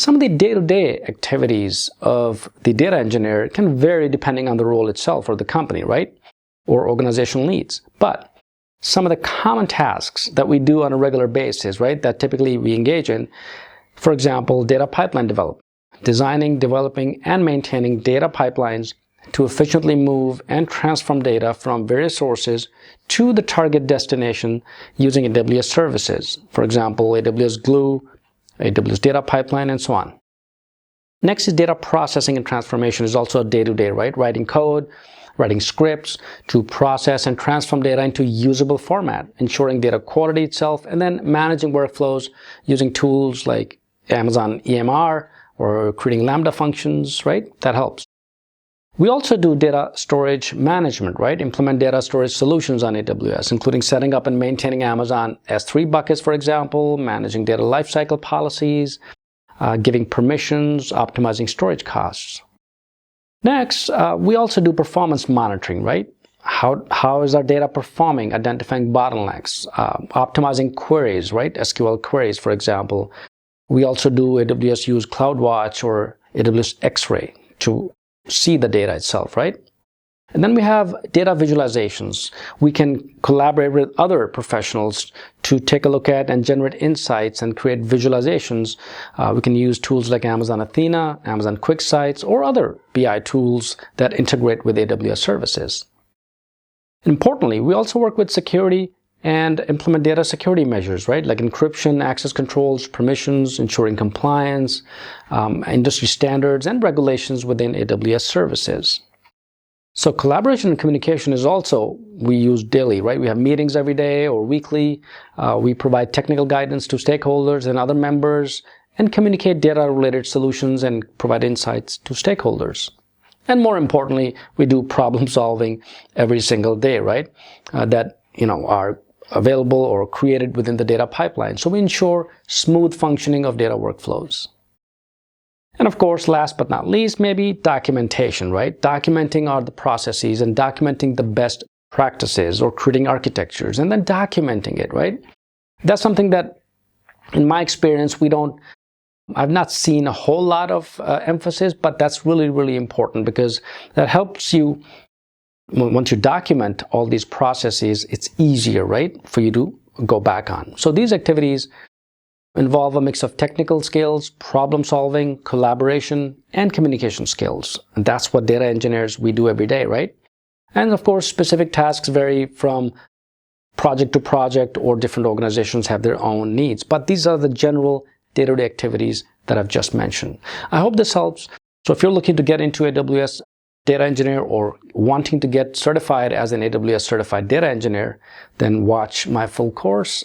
Some of the day-to-day activities of the data engineer can vary depending on the role itself or the company, right? Or organizational needs. But some of the common tasks that we do on a regular basis, right, that typically we engage in, for example, data pipeline development, designing, developing, and maintaining data pipelines to efficiently move and transform data from various sources to the target destination using AWS services. For example, AWS Glue, AWS Data Pipeline, and so on. Next is data processing and transformation is also a day-to-day, right? Writing code, writing scripts to process and transform data into usable format, ensuring data quality itself, and then managing workflows using tools like Amazon EMR or creating Lambda functions, right? That helps. We also do data storage management, right? Implement data storage solutions on AWS, including setting up and maintaining Amazon S3 buckets, for example, managing data lifecycle policies, giving permissions, optimizing storage costs. Next, we also do performance monitoring, right? How is our data performing, identifying bottlenecks, optimizing queries, right? SQL queries, for example. We also do AWS use CloudWatch or AWS X-Ray to see the data itself, right? And then we have data visualizations. We can collaborate with other professionals to take a look at and generate insights and create visualizations. We can use tools like Amazon Athena, Amazon QuickSights, or other BI tools that integrate with AWS services. Importantly, we also work with security and implement data security measures, right? Like encryption, access controls, permissions, ensuring compliance, industry standards, and regulations within AWS services. So collaboration and communication is also, we use daily, right? We have meetings every day or weekly. We provide technical guidance to stakeholders and other members and communicate data-related solutions and provide insights to stakeholders. And more importantly, we do problem solving every single day, right? That, are available or created within the data pipeline. So we ensure smooth functioning of data workflows. And of course, last but not least, maybe documentation, right? Documenting are the processes and documenting the best practices or creating architectures and then documenting it, right? That's something that, in my experience, I've not seen a whole lot of emphasis, but that's really, really important because that helps you. Once you document all these processes, it's easier, right, for you to go back on. So these activities involve a mix of technical skills, problem solving, collaboration, and communication skills. And that's what data engineers, we do every day, right? And of course, specific tasks vary from project to project, or different organizations have their own needs. But these are the general day-to-day activities that I've just mentioned. I hope this helps. So if you're looking to get into AWS data engineer or wanting to get certified as an AWS certified data engineer, then watch my full course